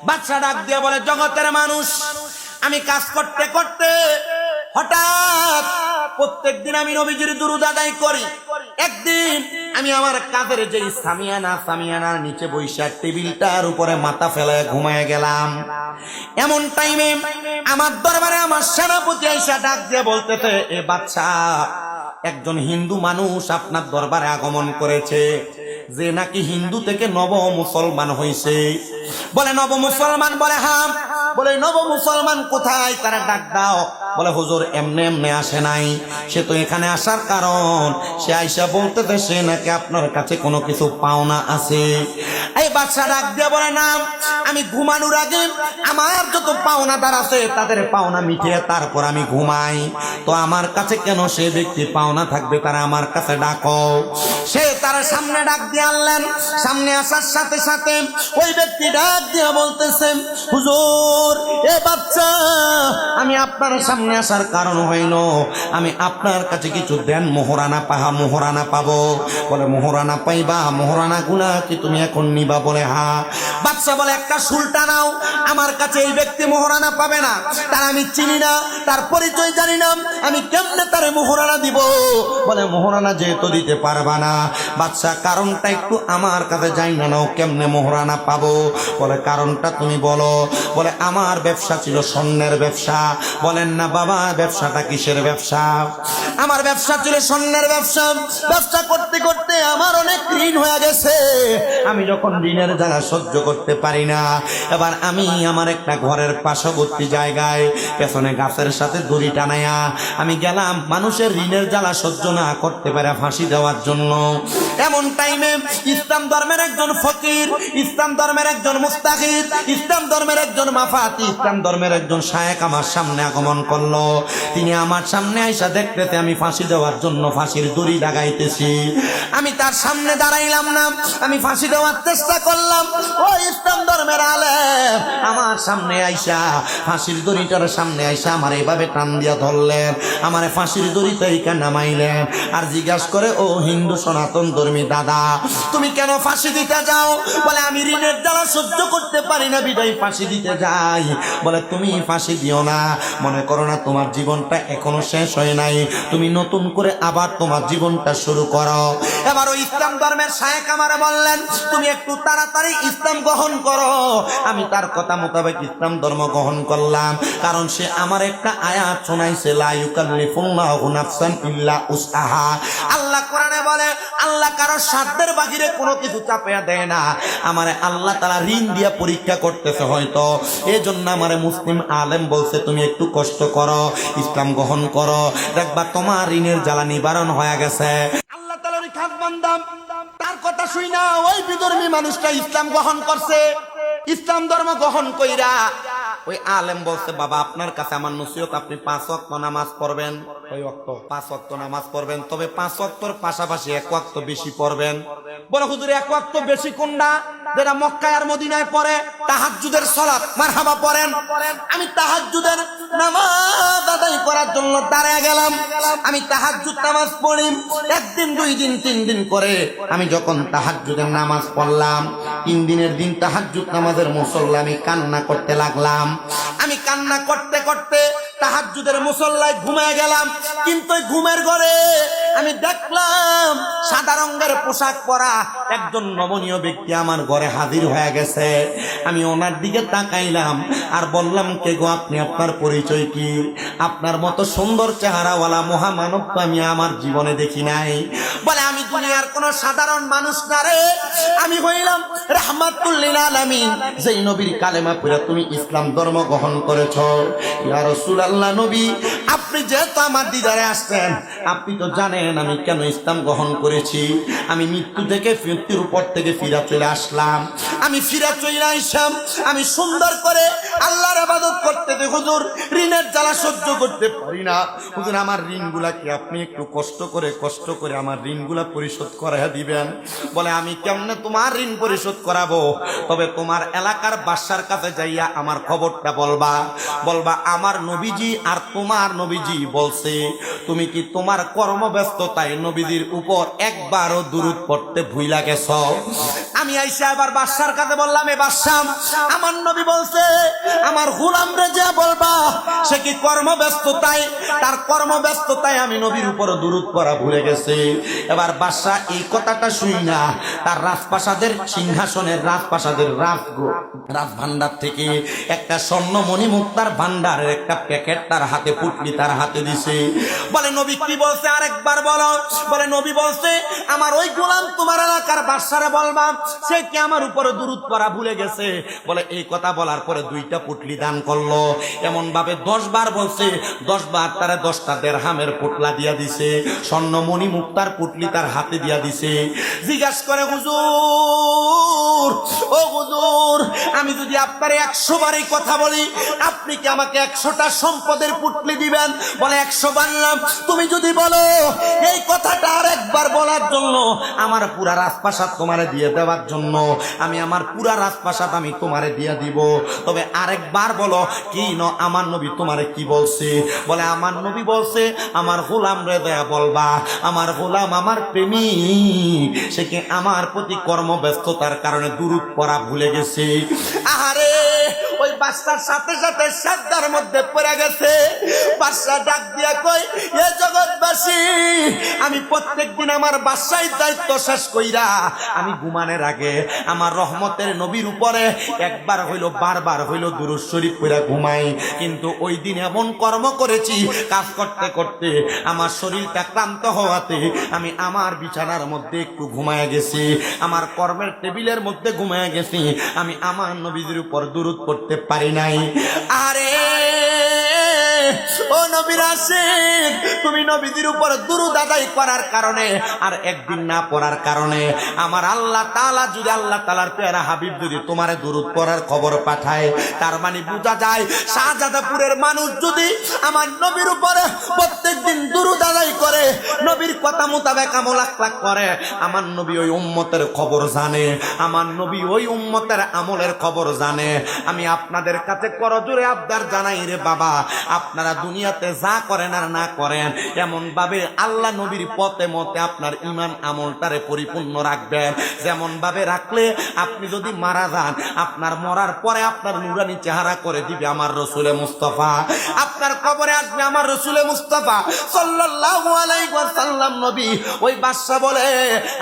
বাদশা ডাক দিয়ে বলে, জগতের মানুষ, আমি কাজ করতে করতে হঠাৎ প্রত্যেকদিন আমি নবীজির দুরূদ আদায় করি। একদিন আমি আমার কাঁধের যে সামিয়ানার নিচে বৈশা টেবিলটার উপরে মাথা ফেলায় ঘুমায় গেলাম। এমন টাইমে আমার দরবারে আমার সেনাপতি আইসা ডাক দিয়ে বলতেছে, এ বাদশা, একজন হিন্দু মানুষ আপনার দরবারে আগমন করেছে, যে নাকি হিন্দু থেকে নব মুসলমান হয়েছে। বলে নব মুসলমান? বলে হ্যাঁ। বলে নব মুসলমান কোথায়? তারা ডাক দাও। বলে হুজুর এমনি এমনি আসে নাই, সে তো এখানে আসার কারণ সে আইসা বলতেছে সে নাকি আপনার কাছে কোনো কিছু পাওনা আছে। এই বাদশা ডাক দিয়ে বলে, না, আমি ঘুমানোর আগে আমার যত পাওনাদার আছে তাদের পাওনা মিটিয়ে তারপর আমি ঘুমাই। তো আমার কাছে কেন সে ব্যক্তি পাওনা থাকবে? তারা আমার কাছে ডাকো। সে তার সামনে ডাক দিয়ে আনলেন। সামনে আসার সাথে সাথে ওই ব্যক্তি ডাক দিয়ে বলতেছে, হুজুর, এ বাচ্চা, আমি আপনার সামনে আসার কারণ হইল আমি আপনার কাছে কিছু দেন মোহরানা পাবো। বলে মোহরানা পাইবা? মোহরানা গুলা কি তুমি এখন নিবা? বলে হ্যাঁ। বাচ্চা বলে, একটা সুলটা নাও, আমার কাছে এই ব্যক্তি মোহরানা পাবে না, তার আমি চিনি না, তার পরিচয় জানি না, আমি কেমনে তারে মোহরানা দিব? বলে মোহরানা যেহেতু দিতে পারবা না বাচ্চা, কারণটা একটু আমার কাছে যাই না, নাও কেমনে মোহরানা পাবো? বলে কারণটা তুমি বলো। বলে আমার ব্যবসা ছিল স্বর্ণের ব্যবসা। বলেন না বাবা, ব্যবসাটা কিসের ব্যবসা? আমার ব্যবসা ছিল স্বর্ণের ব্যবসা। ব্যবসা করতে করতে আমার অনেক ঋণ হয়ে গেছে। আমি যখন ঋণের জ্বালা সহ্য করতে পারি না, এবার আমি আমার একটা ঘরের পার্শ্ববর্তী জায়গায় পেছনে গাছের সাথে দড়ি টানাইয়া আমি গেলাম মানুষের ঋণের জ্বালা সহ্য না করতে পারে ফাঁসি দেওয়ার জন্য। এমন টাইমে ইসলাম ধর্মের একজন ফকির, ইসলাম ধর্মের একজন মুস্তাহিদ, ইসলাম ধর্মের একজন মাফাতি, ইসলাম ধর্মের একজন শায়েখ আমার সামনে আগমন করলো। তিনি আমার সামনে আইসা দেখতেছে আমি ফাঁসি দেওয়ার জন্য ফাঁসির দড়ি লাগাইতেছি। আমি তার সামনে দাঁড়াইলাম না, আমি ফাঁসি দেওয়ার চেষ্টা করলাম। ও ইসলাম ধর্মের আলেম আমার সামনে আইসা ফাঁসির দড়িটার সামনে আইসা আমার এইভাবে টান দিয়া ধরলেন, আমার ফাঁসির দড়িটা এইখানে নামাইলেন। আর জিজ্ঞাসা করে, ও হিন্দু সনাতন ধর্মী দাদা, তুমি কেন ফাঁসি দিতে যাও? বলে আমি ঋণের জ্বালা সহ্য করতে পারি না, বিদায় ফাঁসি দিতে যাই। বলে তুমি ফাঁসি দিও না, মনে করো না তোমার জীবনটা এখনো শেষ হয় নাই, তুমি নতুন করে আবার তোমার জীবনটা শুরু করো। এবার ওই ইসলাম ধর্মের শায়েখ আমারে বললেন, তুমি একটু তাড়াতাড়ি ইসলাম গ্রহণ করো। আমি তার কথা মোতাবেক ইসলাম ধর্ম গ্রহণ করলাম, কারণ সে আমার একটা আয়াত শোনাইছে, লা ইউকাল্লিফুল্লাহু নাফসান ইল্লা উসআহা। আল্লাহ কোরআনে বলে, আল্লাহ কারো সাধ্যের বাহিরে কোনো কিছু চাপিয়ে দেয় না। আমারে আল্লাহ তাআলা ঋণ দিয়া পরীক্ষা করতেছে হয়তো, এজন্য আমারে মুসলিম আলেম বলছে তুমি একটু কষ্ট করো, ইসলাম গ্রহণ করো, দেখবা তোমার ঋণের জ্বালা নিবারণ হয়ে গেছে। আল্লাহ তাআলার খাস বান্দা, তার কথা শুই না ওই বিধর্মী মানুষটা ইসলাম গ্রহণ করছে। ইসলাম ধর্ম গ্রহণ কইরা ওই আলেম বলছে, বাবা আপনার কাছে আমার নসিহত, আপনি 5 ওয়াক্ত নামাজ পড়বেন। ওই ওয়াক্ত 5 ওয়াক্ত নামাজ পড়বেন, তবে 5 ওয়াক্তর পাশাপাশি 1 ওয়াক্ত বেশি পড়বেন। বলে হুজুর 1 ওয়াক্ত বেশি কোনটা? যেটা মক্কায় আর মদিনায় পড়ে তাহাজ্জুদের সালাত, মারহাবা পড়েন। আমি তাহাজ্জুদের নামাজ আদায় করার জন্য দাঁড়ায় গেলাম। আমি তাহাজ্জুদ নামাজ পড়ি, একদিন 2 দিন 3 দিন করে আমি যখন তাহাজ্জুদের নামাজ পড়লাম, 3 দিনের দিন তাহাজ্জুদ নামাজের মুসল্লা আমি কান্না করতে লাগলাম। আমি কান্না করতে করতে তাহাজ্জুদের মুসল্লায় ঘুমিয়ে গেলাম। কিন্তু ওই ঘুমের ঘরে আমি দেখলাম সাদা রঙের পোশাক পরা একজন নমনীয় ব্যক্তি আমার ঘরে হাজির হয়ে গেছে। আমি ওনার দিকে তাকাইলাম আর বললাম, কে গো আপনি? আপনার পরিচয় কি? আপনার মতো সুন্দর চেহারাওয়ালা মহামানব তো আমি আমার জীবনে দেখি নাই। বলে আমি দুনিয়ার কোন সাধারণ মানুষ না রে, আমি হইলাম রাহমাতুল লিল আলামিন, যেই নবীর কালেমা পড়ে তুমি ইসলাম ধর্ম গ্রহণ করেছো। ইয়া রাসূলুল্লাহ, নবী আপনি যেহেতু আমার দিদারে আসছেন, আপনি তো জানেন আমি কেন ইসলাম গ্রহণ করেছি। আমি মৃত্যুর উপর থেকে ফিরা চলে আসলাম। আমি ফিরা চলে আইসাম, আমি সুন্দর করে আল্লাহর ইবাদত করতে হুজুর ঋণের জ্বালা সহ্য করতে পারি না। হুজুর আমার ঋণগুলা কি আপনি একটু কষ্ট করে আমার ঋণগুলা পরিশোধ করাইয়া দিবেন? বলে আমি কেমনে তোমার ঋণ পরিশোধ করাবো? তবে তোমার এলাকার বাদশার কাছে যাইয়া আমার খবরটা বলবা আমার নবীজি আর তোমার নবীজি বলছে তুমি কি তোমার কর্মব্যস্ততায় নবীজির উপর একবারও দুরূদ পড়তে ভুইলা গেছো। আমি আইসা এবার বাদশার কাছে বললাম, এ বাদশা, আমার নবী বলছে আমার গোলামরে যা বলবা সে কি কর্মব্যস্ততায়, তার কর্মব্যস্ততায় আমি নবীর উপর দুরূদ পড়া ভুলে গেছে। এবার বাদশা এই কথাটা শুই না তার রাজপ্রাসাদের সিংহাসনের রাজপ্রাসাদের রাজভান্ডার থেকে একটা স্বর্ণমণি মুক্তার ভান্ডারের একটা প্যাকেট তার হাতে, পুটলি তার হাতে দিছে। বলে নবী কি বলছে আরেকবার বলো। বলে নবী বলছে আমার ওই গোলাম তোমার এলাকার বাদশারে বলবা সে কি আমার উপরে দুরূদ পড়া ভুলে গেছে। বলে এই কথা বলার পরে দুইটা পুটলি দান করলো। এমন ভাবে 10 বার বলছে, 10 বার তারা 10টা দেরহামের পুটলা দিয়া দিছে, স্বর্ণমণি মুক্তার পুটলি তার হাতে দিয়া দিছে। জিজ্ঞাসা করে হুজুর, ও হুজুর, আমি যদি আপনার 100 বার এই কথা বলি আপনি কি আমাকে 100টা সম্পদের পুটলি দিবেন? বলে 100 বার না, তুমি যদি বলো এই কথাটা আরেকবার বলার জন্য আমার পুরা রাজপ্রাসাদ তোমারে দিয়ে দেওয়ার জন্য আমি আমার পুরা রাজপ্রাসাদ আমি তোমারে দিয়ে দিব। তবে আরেকবার বলো কি আমার নবী তোমারে কি বলছে? বলে আমার নবী বলছে আমার গোলাম রে দেয়া বলবা আমার গোলাম আমার প্রেমিক সে কি আমার প্রতি কর্মব্যস্ততার কারণে দুরূদ পড়া ভুলে গেছে। আহারে ওই বাদশার সাথে সাথে সাদ্দার মধ্যে পড়ে গেছে। বাদশা ডাক দিয়া কই, এ জগৎবাসী, আমি প্রত্যেকদিন আমার বাদশার দায়িত্ব শেষ কইরা আমি ঘুমানোর আগে আমার রহমতের নবীর উপরে একবার হইল বারবার হইল দুরূদ শরীফ পড়া ঘুমাই। কিন্তু ওই দিন এমন কর্ম করেছি কাজ করতে করতে আমার শরীরটা ক্লান্ত হওয়াতে আমি আমার বিছানার মধ্যে একটু ঘুমায় গেছি, আমার কর্মের টেবিলের মধ্যে ঘুমায় গেছি, আমি আমার নবীর উপর দুরূদ পড়তে পারি নাই। আরে ও নবীর আশিক, তুমি নবীদের উপর দুরূদ আদায় করার কারণে আর একদিন না পড়ার কারণে আমার আল্লাহ তাআলা যদি আল্লাহ তাআলার প্যারা হাবিব যদি তোমারে দুরূদ পড়ার খবর পাঠায়, তার মানে বোঝা যায় শাহজাদাপুরের মানুষ যদি আমার নবীর উপরে প্রত্যেকদিন দুরূদ আদায় করে, নবীর কথা মোতাবেক আমল আখলাক করে, আমার নবী ওই উম্মতের খবর জানে, আমার নবী ওই উম্মতের আমলের খবর জানে। আমি আপনাদের কাছে করজোরে আবদার জানাই রে বাবা, আপনারা দুনিয়াতে যা করেন আর না করেন এমন ভাবে আল্লাহ নবীর পথে মতে আপনার ঈমান আমলটারে পরিপূর্ণ রাখবেন। যেমন ভাবে রাখলে আপনি যদি মারা যান আপনার মরার পরে আপনার নূরানি চেহারা করে দিবে আমার রসুলে মুস্তাফা, আপনার কবরে আসবে আমার রসুলে মুস্তাফা সাল্লাল্লাহু আলাইহি ওয়াসাল্লাম নবী। ওই বাদশা বলে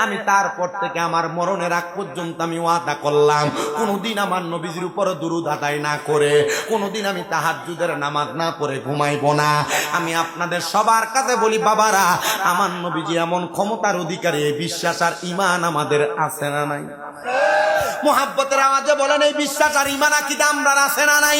আমি তারপর থেকে আমার মরণের আগ পর্যন্ত আমি ওয়াদা করলাম কোনদিন আমার নবীর উপর দুরূদ আদায় না করে, কোনদিন আমি তাহাজ্জুদের নামাজ না পড়ে ঘুমাইব না। আমি আপনাদের সবার কাছে বলি বাবারা, আমার নবীজি এমন ক্ষমতার অধিকারী, বিশ্বাস আর ঈমান আমাদের আছে না নাই? মুহাব্বতের আওয়াজে বলেন এই বিশ্বাস আর ঈমান আকীদা আমরা আছে না নাই?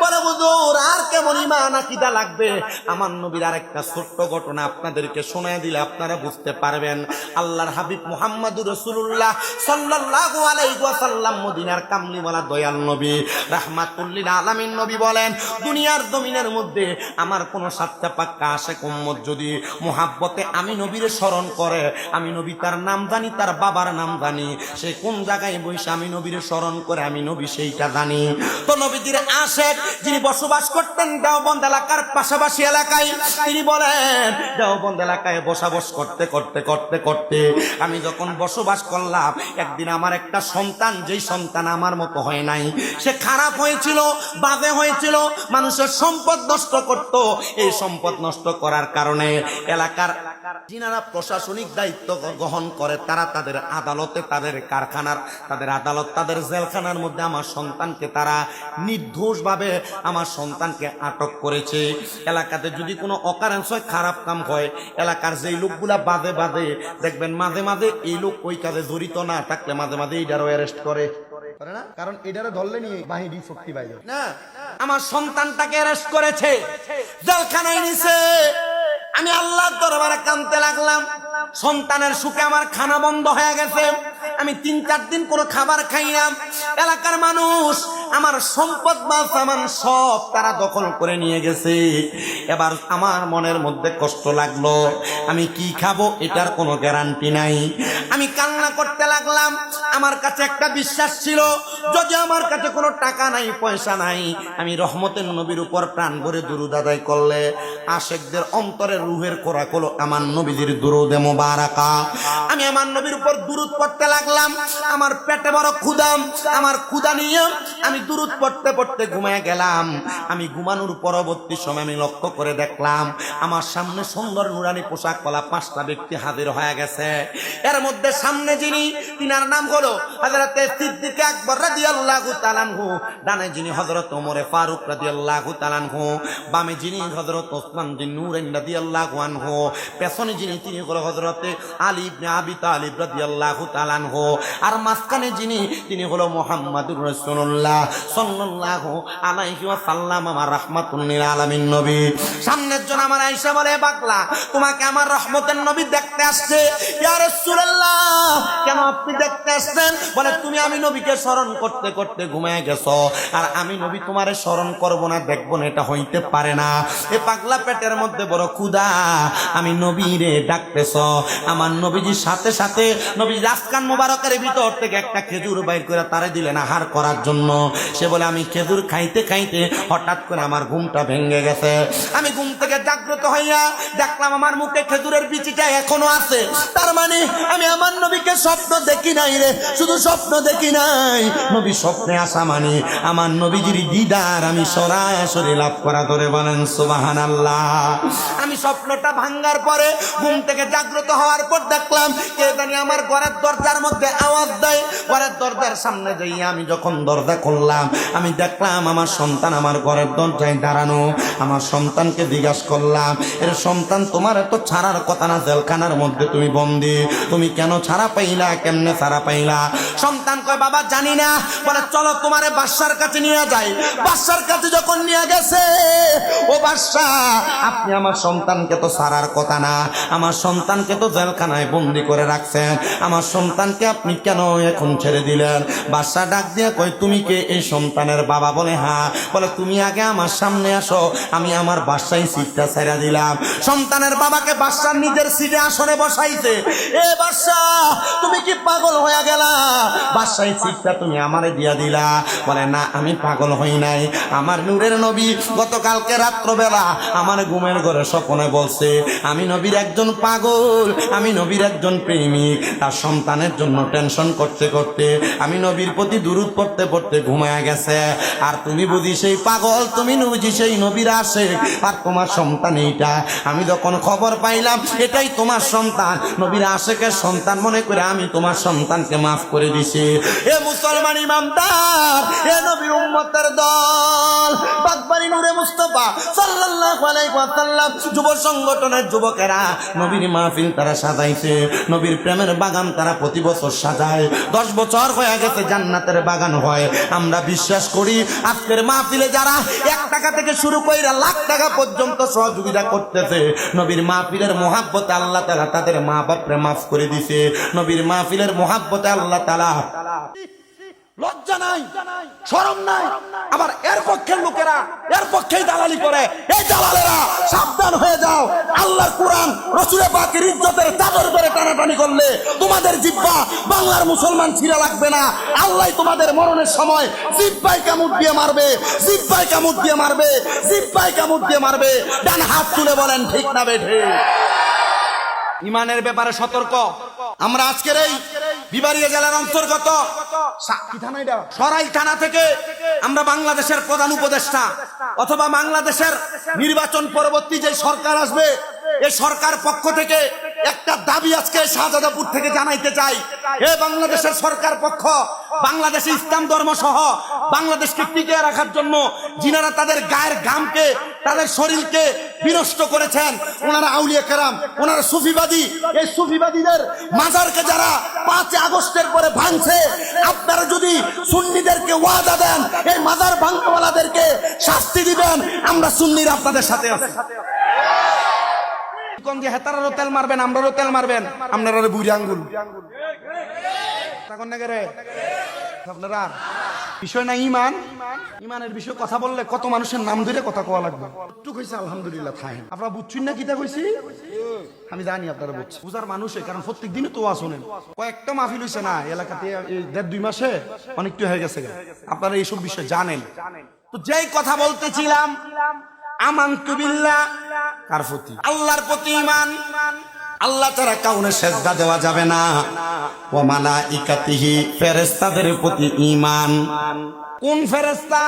বলে হুজুর আর কেমন ঈমান আকীদা লাগবে? আমার নবীর আরেকটা ছোট্ট ঘটনা আপনাদেরকে শোনায় দিলে আপনারা বুঝতে পারবেন। আল্লাহর হাবিব মুহাম্মদুর রাসূলুল্লাহ সাল্লাল্লাহু আলাইহি ওয়াসাল্লাম মদিনার কামলিওয়ালা দয়াল নবী রাহমাতুল লিল আলামিন নবী বলেন, দুনিয়ার জমিনের মধ্যে আমার কোন সাতটা পাক্কা আশিক উম্মত যদি মুহাব্বতে আমি নবীর স্মরণ করে, আমি নবী তার নাম জানি, তার বাবার নাম জানি, সে কোন জায়গায় বসে আমি নবীর স্মরণ করে আমি নবী সেইটা জানি। তো নবীজির আশিক যিনি বসবাস করতেন দেওবন্দ এলাকার পাশাপাশি এলাকায়, তিনি বলেন দেওবন্দ এলাকায় বসবাস করতে করতে করতে করতে আমি যখন বসবাস করলাম, একদিন আমার একটা সন্তান, যেই সন্তান আমার মতো হয় নাই, সে খারাপ হয়েছিল, বাজে হয়েছিল, মানুষের সম্পদ নষ্ট করত। এই সম্পদ নষ্ট করার কারণে এলাকার যিনারা প্রশাসনিক দায়িত্ব গ্রহণ করে তারা তাদের আদালতে, তাদের কারখানার, তাদের আদালত, তাদের জেলখানার মধ্যে আমার সন্তানকে তারা নির্দোষভাবে আমার সন্তানকে আটক করেছে। এলাকাতে যদি কোনো অকারেন্স হয়, খারাপ কাম হয়, এলাকার যেই লোকগুলা বাজে বাজে দেখবেন মাঝে মাঝে এই লোক ওই কাজে জড়িত না থাকলে মাঝে মাঝে এইটারও অ্যারেস্ট করে না, কারণ এটারে ধরলে নি বাহিনী শক্তি পাইবে না। আমার সন্তানটাকে অ্যারেস্ট করেছে, জেলখানায় নিছে। আমি আল্লাহর দরবারে কাঁদতে লাগলাম, সন্তানের সুখে আমার খানা বন্ধ হয়ে গেছে, আমি 3-4 দিন কোনো খাবার খাই না। এলাকার মানুষ আমার সম্পদ মাল সামান সব তারা দখল করে নিয়ে গেছে। এবার আমার মনের মধ্যে কষ্ট লাগলো, আমি কি খাবো এটার কোনো গ্যারান্টি নাই। আমি কান্না কান্না করতে লাগলাম। আমার কাছে একটা বিশ্বাস ছিল, যদি আমার কাছে কোনো টাকা নাই পয়সা নাই, আমি রহমতের নবীর উপর প্রাণ ভরে দুরূদ আদায় করলে আশিকদের অন্তরের রুহের খোরাক হলো আমার নবীজির দুরূদে মুবারাকা। আমি আমার নবীর উপর দুরূদ পড়তে লাগলাম। আমার পেটে বড় ক্ষুধাম, আমার ক্ষুধা নিয়ে আমি দুরূদ পড়তে পড়তে ঘুমিয়ে গেলাম। আমি ঘুমানোর পরবর্তী সময় আমি লক্ষ্য করে দেখলাম আমার সামনে সুন্দর নুরানি পোশাক পরা 5টা ব্যক্তি হাজির হয়ে গেছে। এর মধ্যে সামনে যিনি, তিনার নাম হলো হযরতে সিদ্দিক আকবর রাদিয়াল্লাহু তাআলা আনহু, ডানে যিনি হযরত ওমর ফারুক রাদিয়াল্লাহু তাআলা আনহু, বামে যিনি হযরত ওসমান বিন নূরাইন রাদিয়াল্লাহু আনহু, পেছনে যিনি তিনি হলো হযরতে আলী ইবনে আবি তালিব রাদিয়াল্লাহু তাআলা আনহু, আর মাঝখানে যিনি তিনি হলো মুহাম্মাদুর রাসূলুল্লাহ সাল্লাল্লাহু আলাইহি ওয়াসাল্লাম, আমার রাহমাতুল লিল আলামিন নবী। সামনের জন আমার আয়েশা বলে, পাগলা তোমাকে আমার রহমতের নবী দেখতে আসছে। ইয়া রাসূলুল্লাহ, কেন আপনি দেখতে আসছেন? বলে, তুমি আমি নবীকে স্মরণ করতে করতে ঘুমিয়ে গেছো, আর আমি নবী তোমারে স্মরণ করব না, দেখবো না, এটা হইতে পারে না। এ পাগলা পেটের মধ্যে বড় ক্ষুধা, আমি নবীরে ডাকতেছ। আমার নবীজির সাথে সাথে নবী রাজকান মুবারকের ভিতর থেকে একটা খেজুর বাইর করে তারে দিলেন আহার করার জন্য। সে বলে, আমি খেজুর খাইতে খাইতে হঠাৎ করে আমার ঘুমটা ভেঙে গেছে। আমি ঘুম থেকে জাগ্রত হইয়া দেখলাম আমার মুখে খেজুরের বিচিটা এখনো আছে। তার মানে আমি আমার নবীকে স্বপ্ন দেখি নাই রে, শুধু স্বপ্ন দেখি নাই, নবী স্বপ্নে আসা মানে আমার নবীজির দিদার আমি সরাসরি লাভ করা। ধরে বলেন সুবহানাল্লাহ। আমি স্বপ্নটা ভাঙ্গার পরে ঘুম থেকে জাগ্রত হওয়ার পর দেখলাম কে জানি আমার ঘরের দরজার মধ্যে আওয়াজ দেয়। ঘরের দরজার সামনে যাইয়া আমি যখন দরজা খুললাম, আমি দেখলাম আমার সন্তান আমার ঘরের দরজায় দাঁড়ানো। আমার সন্তানকে জিজ্ঞাসা করলাম, এর সন্তান, তোমার এত ছাড়ার কথা না, জেলখানার মধ্যে তুমি বন্দী, তুমি কেন ছাড়া পাইলা, কেমনে ছাড়া পাইলা? সন্তান কয়, বাবা জানি না। বলে, চলো তোমারে বাদশার কাছে নিয়ে যাই। বাদশার কাছে যখন নিয়ে গেছে, ও বাদশা, আপনি আমার সন্তানকে তো ছাড়ার কথা না, আমার সন্তানকে তো জেলখানায় বন্দী করে রাখছেন, আমার সন্তানকে আপনি কেন এখন ছেড়ে দিলেন? বাদশা ডাক দিয়ে কয়, তুমি কে? এই সন্তানের বাবা। বলে, হ্যাঁ। বলে, তুমি আগে আমার সামনে আসো, আমি আমার বাদশাই সিটটা ছেড়ে দিলাম। সন্তানের বাবাকে বাদশার নিজের সিটে আসনে বসাইছে। এ বাদশা, তুমি কি পাগল হয়ে গেলা? বাদশাই সিটটা তুমি আমারে দিয়া দিলা। বলে, না, আমি পাগল হই নাই। আমার নূরের নবী গতকালকে রাত্রবেলা আমার ঘুমের ঘরে স্বপ্নে বলছে, আমি নবীর একজন পাগল, আমি নবীর একজন প্রেমিক, তার সন্তানের জন্য টেনশন করতে করতে আমি নবীর প্রতি দুরূদ পড়তে পড়তে ঘুমায়া গেছে। আর তুমি বুঝি সেই পাগল, তুমি বুঝি সেই নবীর আশিক, আর তোমার সন্তান এইটা। আমি যখন খবর পাইলাম এটাই তোমার সন্তান, নবীর আশিকের সন্তান মনে করে আমি তোমার সন্তানকে মাফ করে দিছি। এ মুসলমান ইমামদার, এ নবীর উম্মতের দল, বাগবাড়ি নূরে মুস্তাফা সাল্লাল্লাহু আলাইহি ওয়াসাল্লাম যুব সংগঠনের যুবকেরা নবীর মাহফিল তারা সাজাইছে। নবীর প্রেমের বাগান তারা প্রতি বছর সাজায়। 10 বছর হয়ে গেছে জান্নাতের বাগান হয়। আমরা বিশ্বাস করি আজকের মাহফিলে যারা 1 টাকা থেকে শুরু করে লাখ টাকা পর্যন্ত সহযোগিতা করতেছে, নবীর মাহফিলের মহাব্বতে আল্লাহ তাআলা তাদের মা বাপরে মাফ করে দিছে। নবীর মাহফিলের মহাব্বতে আল্লাহ তাআলা লজ্জা নাই, শরম নাই, আবার এর পক্ষের লোকেরা এর পক্ষেই দালালি করে। এই দালালেরা সাবধান হয়ে যাও। আল্লাহর কোরআন রাসূলের পাকের ইজ্জতের চাদর ধরে টানাটানি করলে তোমাদের জিহ্বা বাংলার মুসলমান ছিঁড়া লাগবে না। আল্লাহ তোমাদের মরণের সময় জিহ্বায় কামড় দিয়ে মারবে, জিহ্বায় কামড় দিয়ে মারবে, জিহ্বায় কামড় দিয়ে মারবে। ডান হাত তুলে বলেন ঠিক না বেঠিক? ইমানের ব্যাপারে সতর্ক। আমরা আজকের এই বিবাড়িয়া জেলার অন্তর্গত সরাইল থানা থেকে আমরা বাংলাদেশের প্রধান উপদেষ্টা অথবা বাংলাদেশের নির্বাচন পরবর্তী যে সরকার আসবে, এই সরকার পক্ষ থেকে একটা দাবি আজকে শাহজাদাপুর থেকে জানাইতে চাই। এ বাংলাদেশের সরকার পক্ষ, বাংলাদেশে ইসলাম ধর্ম সহ বাংলাদেশকে টিকিয়ে রাখার জন্য যিনারা তাদের গায়ের ঘামকে, তাদের শরীরকে বিনষ্ট করেছেন, ওনারা আউলিয়া কেরাম, ওনারা সুফিবাদী, এই সুফিবাদীদের মাজারকে যারা 5 আগস্টের পরে ভাঙছে, আপনারা যদি সুন্নিদেরকে ওয়াদা দেন এই মাজার ভাঙনেওয়ালাদেরকে শাস্তি দিবেন, আমরা সুন্নিরা আপনাদের সাথে আছি। কোন যে হেতারারও তেল মারবেন, আমরারও তেল মারবেন, আপনারা বুড়ি আঙ্গুল আপনারা বিষয় না ইমান, ইমানের বিষয়ে কথা বললে কত মানুষের নাম ধরে কথা কোয়া লাগবে। একটু কইছে আলহামদুলিল্লাহ থাকেন, আপনারা বুঝছেন না কিটা কইছি? আমি জানি আপনারা বুঝছেন, বুঝার মানুষে, কারণ প্রত্যেক দিনই তো শোনেন। কয়েকটা মাহফিল হইছে না এলাকাতে এই 1.5-2 মাসে, অনেকটা হয়ে গেছে। আপনারা এইসব বিষয় জানেন। তো যেই কথা বলতেছিলাম, আমানতু বিল্লাহ, কার প্রতি? আল্লাহর প্রতি ঈমান। আল্লাহ ছাড়া কাউকে সেজদা দেওয়া যাবে না। ওয়া মালাইকাতিহি, ফেরেশতাদের প্রতি ঈমান। কোন ফেরেশতা?